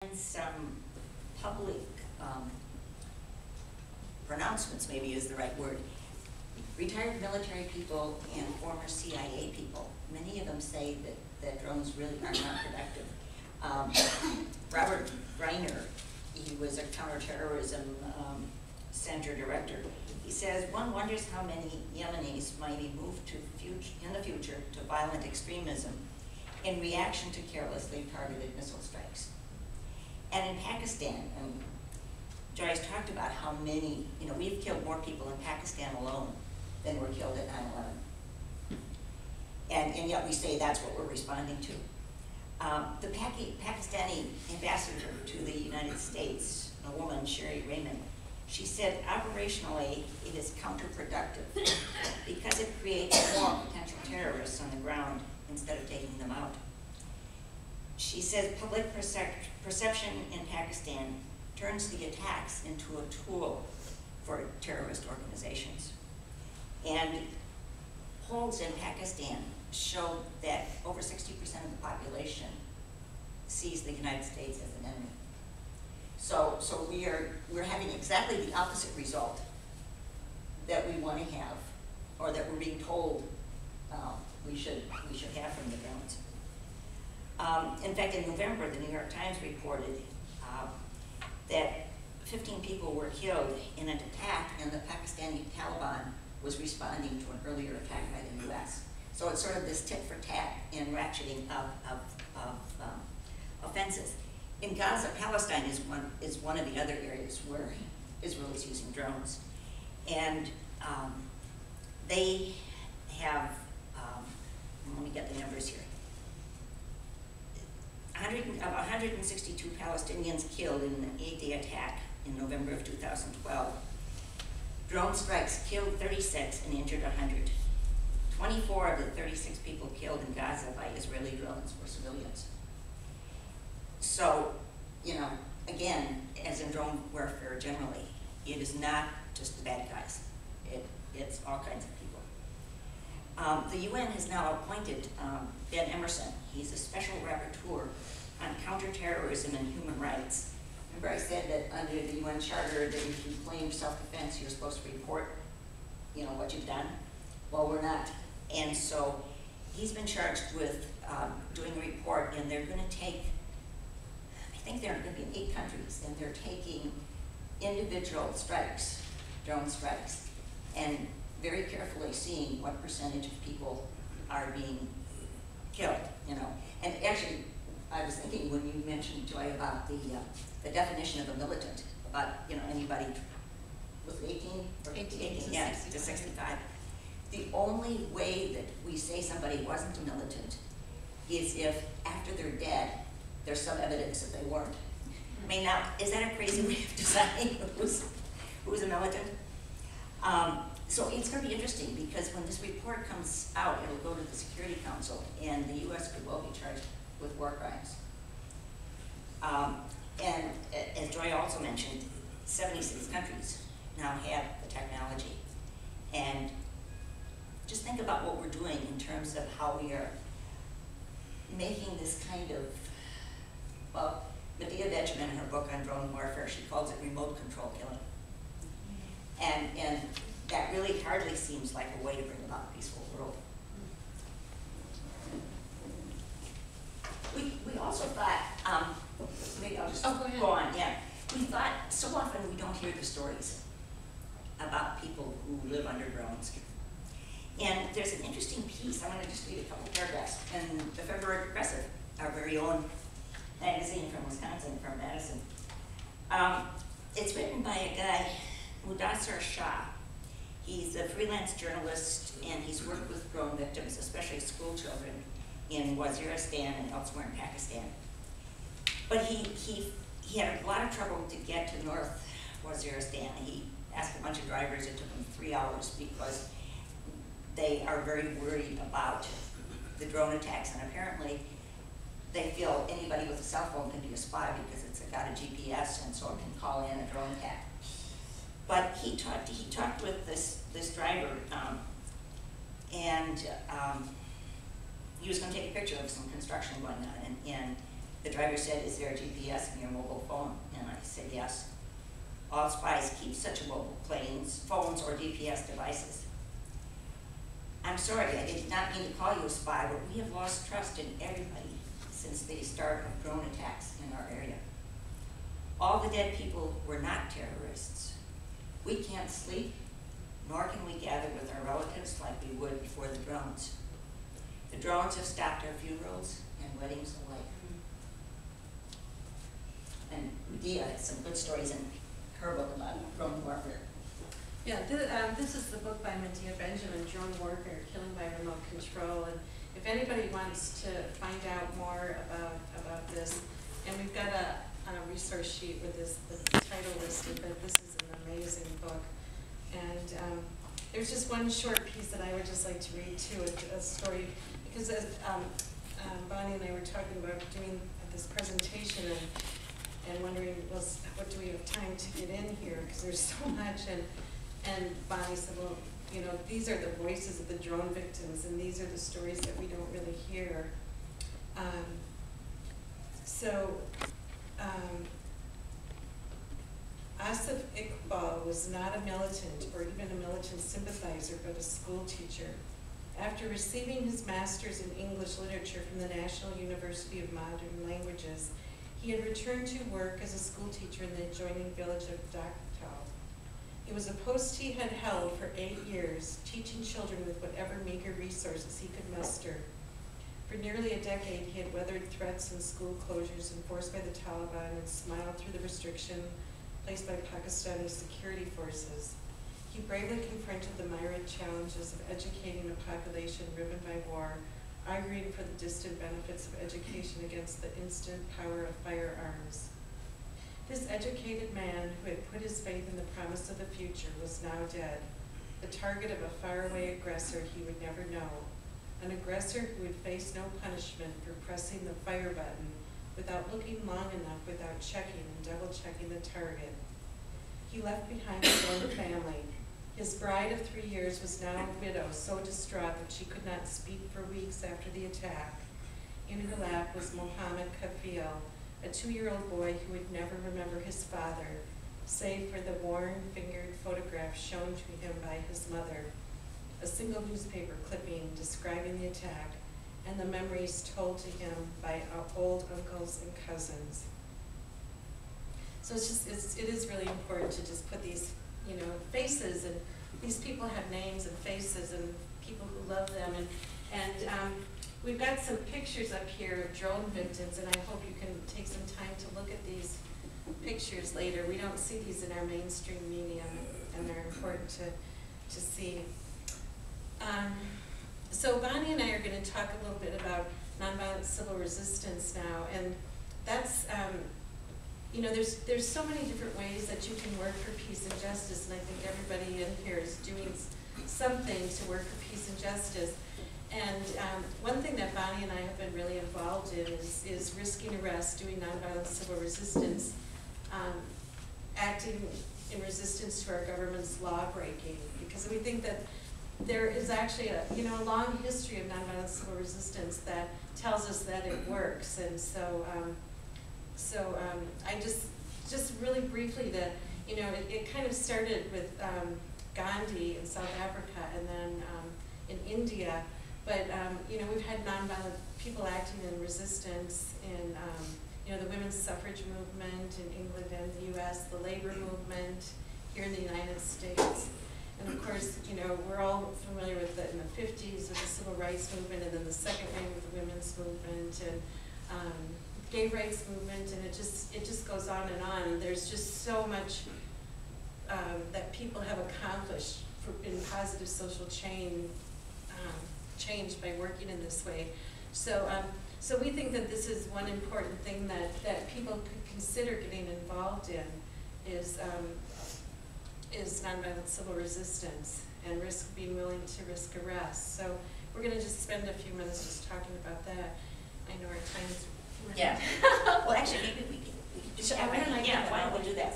and some public pronouncements, maybe is the right word. Retired military people and former CIA people, many of them say that drones really are not productive. Robert Reiner, he was a counterterrorism center director. He says, one wonders how many Yemenis might be moved in the future to violent extremism in reaction to carelessly targeted missile strikes. And in Pakistan, Joyce talked about how many, we've killed more people in Pakistan alone than were killed at 9/11. And yet we say that's what we're responding to. The Pakistani ambassador to the United States, a woman, Sherry Raymond, she said operationally it is counterproductive because it creates more potential terrorists on the ground instead of taking them out. She says public perception in Pakistan turns the attacks into a tool for terrorist organizations. And polls in Pakistan show that over 60% of the population sees the United States as an enemy. So we're having exactly the opposite result that we want to have, or that we're being told we should have from the drones. In fact, in November, the New York Times reported that 15 people were killed in an attack, and the Pakistani Taliban was responding to an earlier attack by the U.S. So it's sort of this tit for tat and ratcheting of offenses. In Gaza, Palestine is one of the other areas where Israel is using drones. And they have, let me get the numbers here, 162 Palestinians killed in an 8-day attack in November of 2012. Drone strikes killed 36 and injured 100. 24 of the 36 people killed in Gaza by Israeli drones were civilians. So, again, as in drone warfare generally, it is not just the bad guys. It's all kinds of people. The UN has now appointed Ben Emerson. He's a special rapporteur on counterterrorism and human rights. Remember I said that under the UN Charter that if you claim self-defense, you're supposed to report, what you've done? Well, we're not. And so he's been charged with doing a report, and they're going to take, I think they're going to be in 8 countries, and they're taking individual strikes, drone strikes, and very carefully seeing what percentage of people are being killed, And actually, I was thinking when you mentioned, Joy, about the definition of a militant, about, anybody with 18 to 65. The only way that we say somebody wasn't a militant is if after they're dead, there's some evidence that they weren't. I mean, now, is that a crazy way of deciding who's a militant? So it's going to be interesting because when this report comes out, it'll go to the Security Council, and the U.S. could well be charged with war crimes. And as Joy also mentioned, 76 countries now have the technology. And just think about what we're doing in terms of how we are making this kind of, well, Medea Benjamin in her book on drone warfare, she calls it remote control killing. And that really hardly seems like a way to bring about a peaceful world. We also thought, maybe I'll just go on, yeah. We thought so often we don't hear the stories about people who live under drones. And there's an interesting piece, I'm going to just read a couple paragraphs, in the February Progressive, our very own magazine from Wisconsin, from Madison. It's written by a guy, Mudassar Shah. He's a freelance journalist, and he's worked with drone victims, especially school children, in Waziristan and elsewhere in Pakistan. But he had a lot of trouble to get to North Waziristan. He asked a bunch of drivers, it took him 3 hours because they are very worried about the drone attacks, and apparently they feel anybody with a cell phone can be a spy because it's got a GPS, and so it can call in a drone attack. But he talked with this driver, and he was going to take a picture of some construction going on, and The driver said, "Is there a GPS in your mobile phone?" And I said, "Yes." All spies keep such mobile phones, or GPS devices. I'm sorry, I did not mean to call you a spy, but we have lost trust in everybody since the start of drone attacks in our area. All the dead people were not terrorists. We can't sleep, nor can we gather with our relatives like we would before the drones. The drones have stopped our funerals and weddings alike. And Medea has some good stories in her book about drone warfare. Yeah, this is the book by Medea Benjamin, Drone Warfare, Killing by Remote Control. And if anybody wants to find out more about this, and we've got a resource sheet with the title listed, but this is an amazing book. And there's just one short piece that I would just like to read too, a story, because as Bonnie and I were talking about doing this presentation and wondering, well, what do we have time to get in here, because there's so much. And Bonnie said, well, you know, these are the voices of the drone victims, and these are the stories that we don't really hear. Asif Iqbal was not a militant or even a militant sympathizer, but a school teacher. After receiving his master's in English literature from the National University of Modern Languages, he had returned to work as a school teacher in the adjoining village of Daktal. It was a post he had held for 8 years, teaching children with whatever meager resources he could muster. For nearly a decade, he had weathered threats and school closures enforced by the Taliban and smiled through the restriction placed by Pakistani security forces. He bravely confronted the myriad challenges of educating a population riven by war, arguing for the distant benefits of education against the instant power of firearms. This educated man, who had put his faith in the promise of the future, was now dead, the target of a faraway aggressor he would never know, an aggressor who would face no punishment for pressing the fire button without looking long enough, without checking and double-checking the target. He left behind his own family. His bride of 3 years was now a widow, so distraught that she could not speak for weeks after the attack. In her lap was Mohammed Kafil, a 2-year-old boy who would never remember his father, save for the worn-fingered photograph shown to him by his mother, a single newspaper clipping describing the attack, and the memories told to him by old uncles and cousins. So it is really important to just put these, you know, faces, and these people have names and faces and people who love them. And we've got some pictures up here of drone victims, and I hope you can take some time to look at these pictures later. We don't see these in our mainstream media, and they're important to see. So Bonnie and I are going to talk a little bit about nonviolent civil resistance now, and that's, you know, there's so many different ways that you can work for peace and justice, and I think everybody in here is doing something to work for peace and justice. And one thing that Bonnie and I have been really involved in is risking arrest, doing nonviolent civil resistance, acting in resistance to our government's law breaking, because we think that there is actually a long history of nonviolent civil resistance that tells us that it works. And so I just really briefly that, you know, it kind of started with Gandhi in South Africa and then in India, but you know, we've had nonviolent people acting in resistance in you know, the women's suffrage movement in England and the U.S., the labor movement here in the United States. And of course, you know, we're all familiar with in the 50s with the civil rights movement, and then the second wave with the women's movement, and gay rights movement, and it just goes on. And there's just so much that people have accomplished in positive social change by working in this way. So we think that this is one important thing that people could consider getting involved in is nonviolent civil resistance and being willing to risk arrest. So we're going to just spend a few minutes just talking about that. I know our time's running. Yeah. Well, actually, maybe we can do that. Why don't we do that?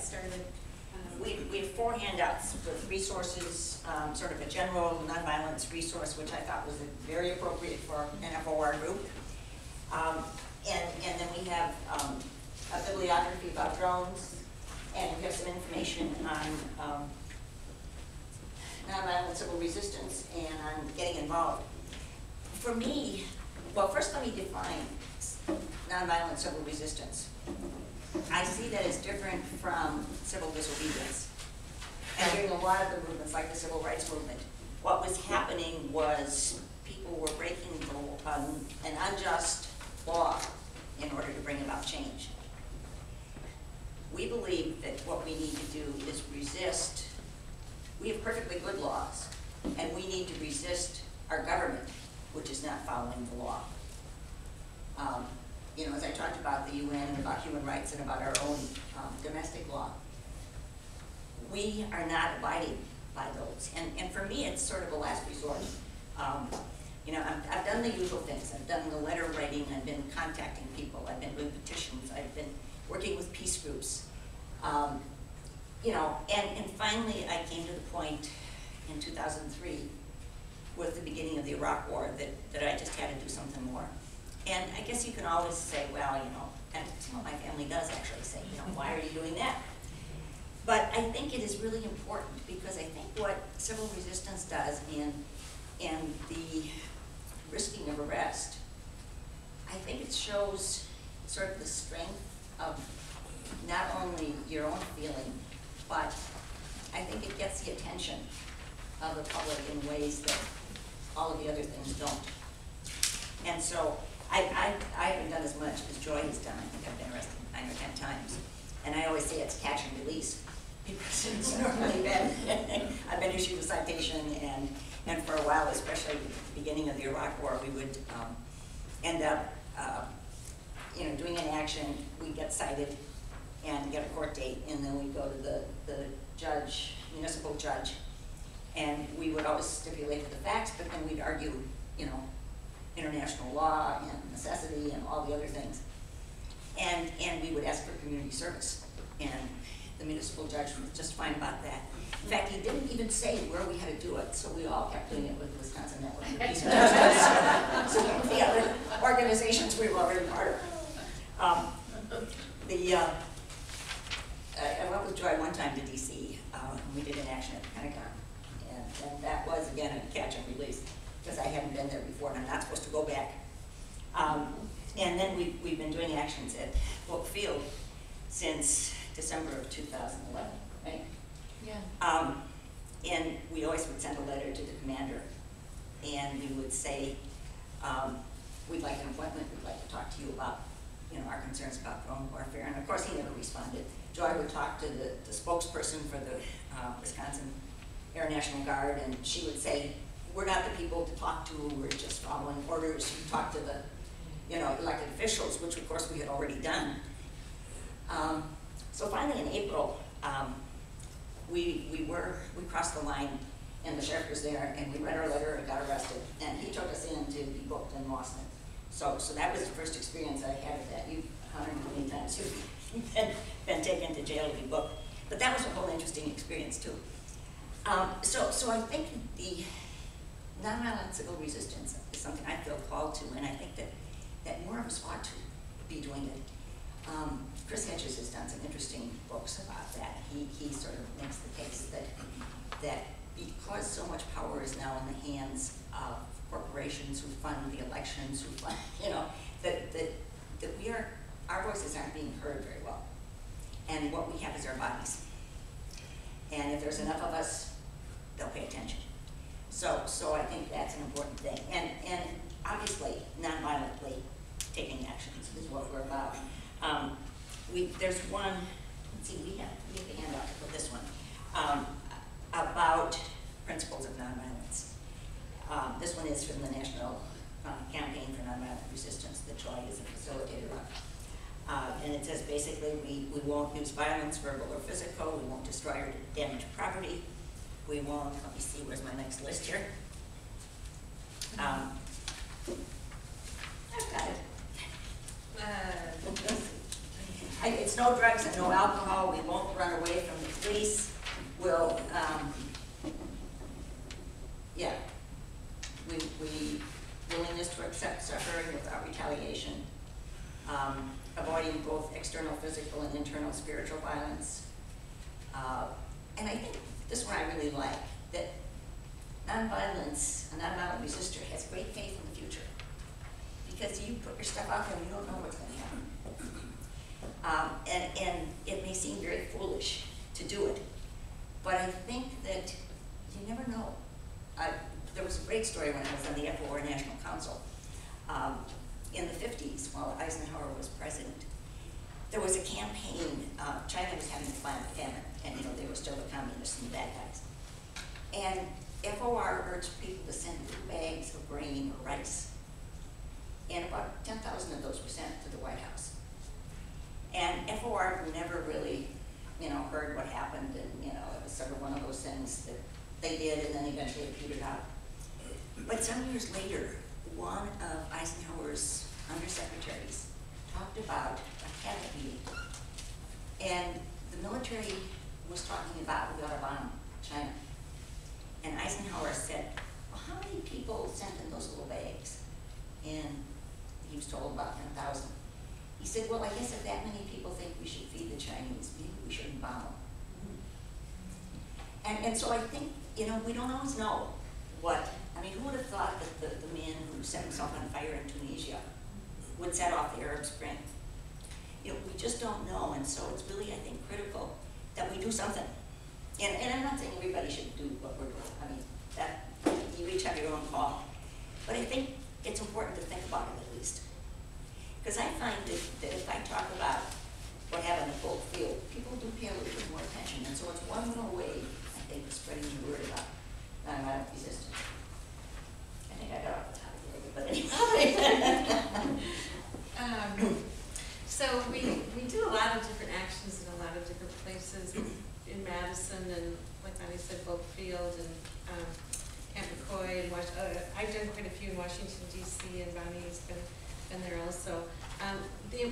We have 4 handouts with resources, sort of a general nonviolence resource, which I thought was very appropriate for an FOR group. and then we have a bibliography about drones, and we have some information on nonviolent civil resistance and on getting involved. For me, well, first let me define nonviolent civil resistance. I see that as different from civil disobedience. And during a lot of the movements, like the civil rights movement, what was happening was people were breaking an unjust law in order to bring about change. We believe that what we need to do is resist. We have perfectly good laws, and we need to resist our government, which is not following the law. You know, as I talked about the UN and about human rights and about our own domestic law, we are not abiding by those. And for me, it's sort of a last resort. You know, I've done the usual things. I've done the letter writing. I've been contacting people. I've been doing petitions. I've been working with peace groups. You know, and finally I came to the point in 2003 with the beginning of the Iraq War that I just had to do something more. And I guess you can always say, well, you know, and some of my family does actually say, you know, why are you doing that? But I think it is really important because I think what civil resistance does and the risking of arrest, I think it shows sort of the strength of not only your own feeling, but I think it gets the attention of the public in ways that all of the other things don't. And so I haven't done as much as Joy has done. I think I've been arrested 9 or 10 times. And I always say it's catch and release because it's normally been, I've been issued a citation, and for a while, especially at the beginning of the Iraq War, we would end up you know, doing an action, we'd get cited and get a court date, and then we'd go to the judge, municipal judge, and we would always stipulate the facts, but then we'd argue, you know, international law and necessity and all the other things. And we would ask for community service. And the municipal judge was just fine about that. In fact, he didn't even say where we had to do it, so we all kept doing it with the Wisconsin Network for Peace and Justice. So the other organizations we were already part of. I went with Joy one time to DC, and we did an action at the Pentagon. And that was, again, a catch and release, because I hadn't been there before, and I'm not supposed to go back. And then we've been doing actions at Polk Field since December of 2011, right? Yeah. And we always would send a letter to the commander, and we would say, we'd like an appointment, we'd like to talk to you about, you know, our concerns about drone warfare. And of course, he never responded. Joy would talk to the spokesperson for the Wisconsin Air National Guard, and she would say, we're not the people to talk to, we're just following orders. You talk to the, you know, elected officials, which of course we had already done. So finally in April, we crossed the line, and the sheriff was there, and we read our letter and got arrested, and he took us in to be booked and lost it. So that was the first experience I had of that. You've honored me many times you've been taken to jail to be booked. But that was a whole interesting experience too. So I think the nonviolent civil resistance is something I feel called to, and I think that more of us ought to be doing it. Chris Hedges has done some interesting books about that. He sort of makes the case that because so much power is now in the hands of corporations who fund the elections, who fund, you know, that our voices aren't being heard very well. And what we have is our bodies. And if there's enough of us, they'll pay attention. So I think that's an important thing. And obviously, non-violently taking actions is what we're about. There's one, let's see, we have the handout for this one, about principles of nonviolence. This one is from the National Campaign for Nonviolent Resistance that Joy is a facilitator of. And it says basically, we won't use violence, verbal or physical, we won't destroy or damage property, we won't, let me see, where's my next list here? I've got it. It's no drugs and no alcohol, we won't run away from the police, we'll, we willingness to accept suffering without retaliation. avoiding both external physical and internal spiritual violence. And I think this one I really like, that nonviolence, a nonviolent resistor has great faith in the future. Because you put your stuff out there and you don't know what's going to happen. And it may seem very foolish to do it, but I think that you never know. There was a great story when I was on the FOR National Council. In the 50s, while Eisenhower was president, there was a campaign. China was having a famine, and they were still the communists and the bad guys. And FOR urged people to send 2 bags of grain or rice. And about 10,000 of those were sent to the White House. And FOR never really, heard what happened, and it was sort of one of those things that they did, and then eventually it petered out. But some years later, one of Eisenhower's undersecretaries talked about a cabinet meeting, and the military was talking about we ought to bomb China. And Eisenhower said, well, how many people sent in those little bags? And he was told about 10,000. He said, well, I guess if that many people think we should feed the Chinese, maybe we shouldn't bomb them. And so I think, we don't always know what, who would have thought that the man who set himself on fire in Tunisia would set off the Arab Spring? We just don't know, and so it's really, I think, critical that we do something. And I'm not saying everybody should do what we're doing. That you each have your own call. But I think it's important to think about it at least. Because I find that if I talk about what happened at Polk Field, people do pay a little bit more attention. And so it's one little way, I think, of spreading the word about nonviolent resistance. I think I got off the topic a little bit, but anyway. So we do a lot of different actions in a lot of different places in Madison, and like Bonnie said, Polk Field and Camp McCoy, and I've done quite a few in Washington, D.C., and Bonnie's been there also.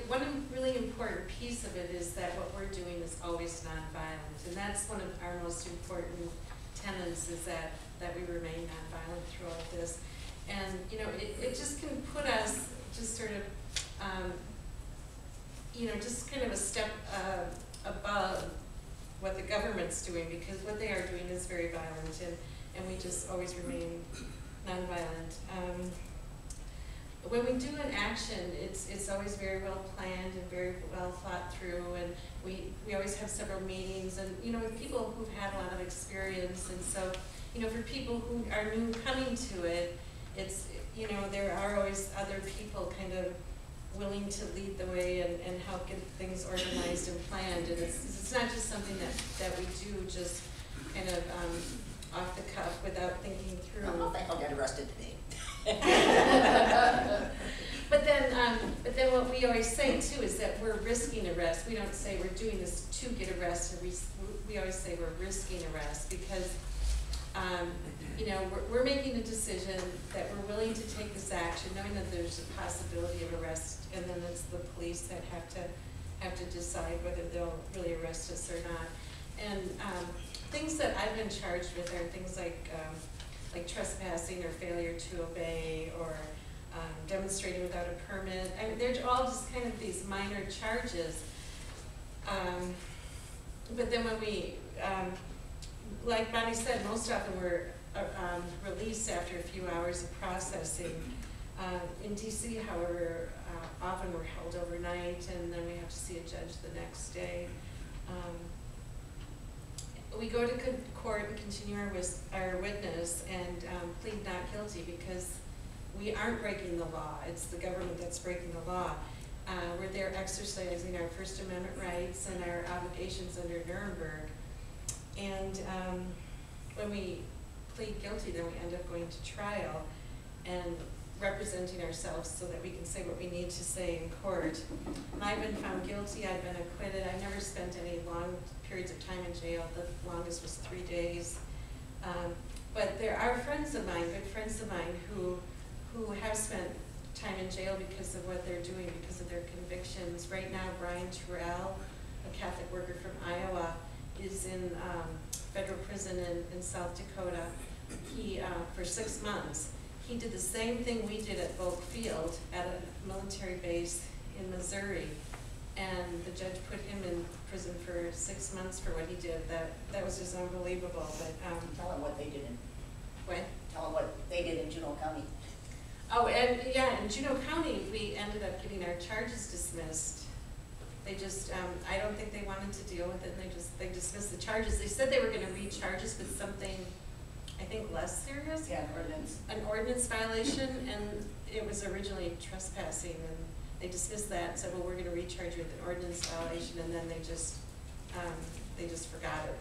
One really important piece of it is that what we're doing is always nonviolent, and that's one of our most important tenets, is that we remain nonviolent through all of this. And it just can put us just sort of just kind of a step above what the government's doing, because what they are doing is very violent, and we just always remain nonviolent. When we do an action, it's always very well planned and very well thought through, and we always have several meetings, and with people who've had a lot of experience, and so for people who are new coming to it, it's there are always other people kind of willing to lead the way and help get things organized and planned, and it's not just something that we do just kind of off the cuff without thinking through. I don't think I'll get arrested today. But then what we always say too is that we're risking arrest. We don't say we're doing this to get arrested. We always say we're risking arrest because we're making a decision that we're willing to take this action, knowing that there's a possibility of arrest, and then it's the police that have to decide whether they'll really arrest us or not. And things that I've been charged with are things like trespassing or failure to obey, or demonstrating without a permit. They're all just kind of these minor charges. But then when we, like Bonnie said, most often we're released after a few hours of processing. In DC, however, often we're held overnight, and then we have to see a judge the next day. We go to court and continue our witness and plead not guilty because we aren't breaking the law. It's the government that's breaking the law. We're there exercising our First Amendment rights and our obligations under Nuremberg. And when we plead guilty, then we end up going to trial and representing ourselves so that we can say what we need to say in court. And I've been found guilty, I've been acquitted. I've never spent any long periods of time in jail. The longest was 3 days. But there are friends of mine, good friends of mine, who have spent time in jail because of what they're doing, because of their convictions. Right now, Brian Terrell, a Catholic worker from Iowa, is in federal prison in South Dakota. He, for 6 months, he did the same thing we did at Polk Field at a military base in Missouri, and the judge put him in prison for 6 months for what he did. That was just unbelievable. But Tell them what they did in, what? tell them what they did in Juneau County. Oh, and yeah, in Juneau County, we ended up getting our charges dismissed. They just, I don't think they wanted to deal with it, and they dismissed the charges. They said they were gonna re-charge us with something, I think, less serious. Yeah, ordinance. An ordinance violation, and it was originally trespassing, and they dismissed that and said, well, we're gonna recharge you with an ordinance violation, and then they just forgot it.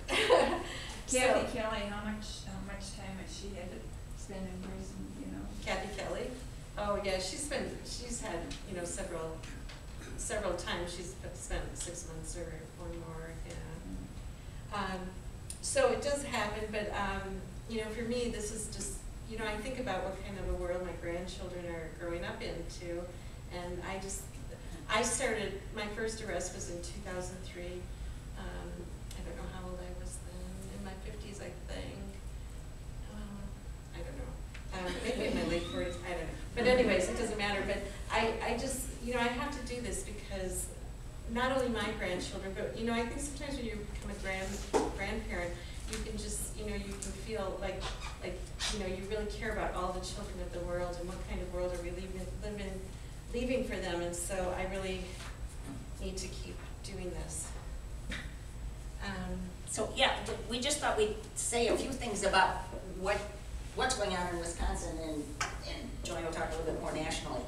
Kathy Kelly, how much time has she had to spend in prison, you know? Kathy Kelly? Oh, yeah, she's had, you know, several times. She's spent 6 months or more, yeah. So it does happen, but, you know, for me, this is just, you know, I think about what kind of a world my grandchildren are growing up into, and I started, my first arrest was in 2003. I don't know how old I was then, in my 50s, I think. I don't know. Maybe in my late 40s, I don't know. But anyways, it doesn't matter, but I just, you know, I have to do this because not only my grandchildren, but, you know, I think sometimes when you become a grandparent, you can just, you know, you can feel like, you know, you really care about all the children of the world and what kind of world are we leaving for them, and so I really need to keep doing this. So, yeah, we just thought we'd say a few things about what's going on in Wisconsin, and Joey will talk a little bit more nationally.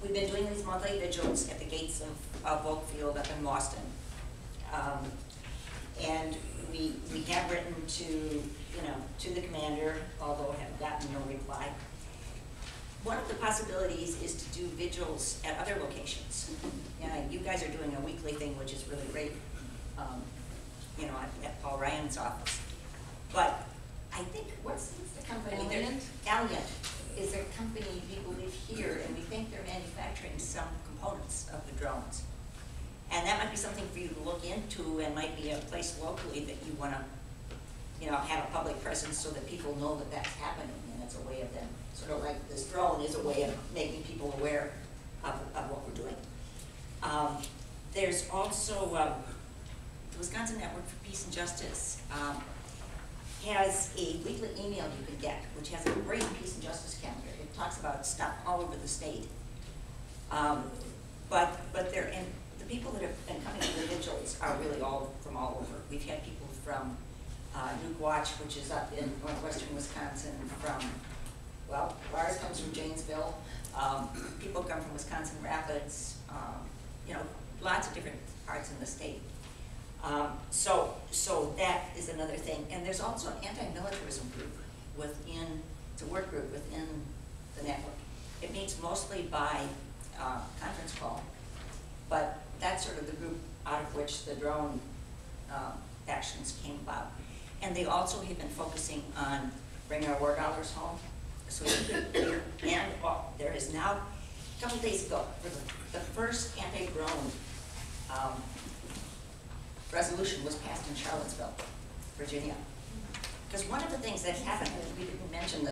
We've been doing these monthly vigils at the gates of Oakfield up in Boston. And we have written to the commander, although have gotten no reply. One of the possibilities is to do vigils at other locations. You guys are doing a weekly thing, which is really great, you know, at Paul Ryan's office. But I think, what's the company? Alliant is a company people live here, and we think they're manufacturing some components of the drones. And that might be something for you to look into, and might be a place locally that you want to, you know, have a public presence so that people know that that's happening, and it's a way of them, sort of like this drone is a way of making people aware of what we're doing. There's also the Wisconsin Network for Peace and Justice has a weekly email you can get, which has a great peace and justice calendar. It talks about stuff all over the state. But the people that have been coming to the vigils are really all from all over. We've had people from Nuke Watch, which is up in northwestern Wisconsin, well, Lars comes from Janesville. People come from Wisconsin Rapids, you know, lots of different parts in the state. So that is another thing. And there's also an anti-militarism group it's a work group within the network. It meets mostly by conference call, but that's sort of the group out of which the drone actions came about. And they also have been focusing on bringing our war dollars home. So there is now, a couple days ago, for the first anti-drone resolution was passed in Charlottesville, Virginia. Because one of the things that happened, we didn't mention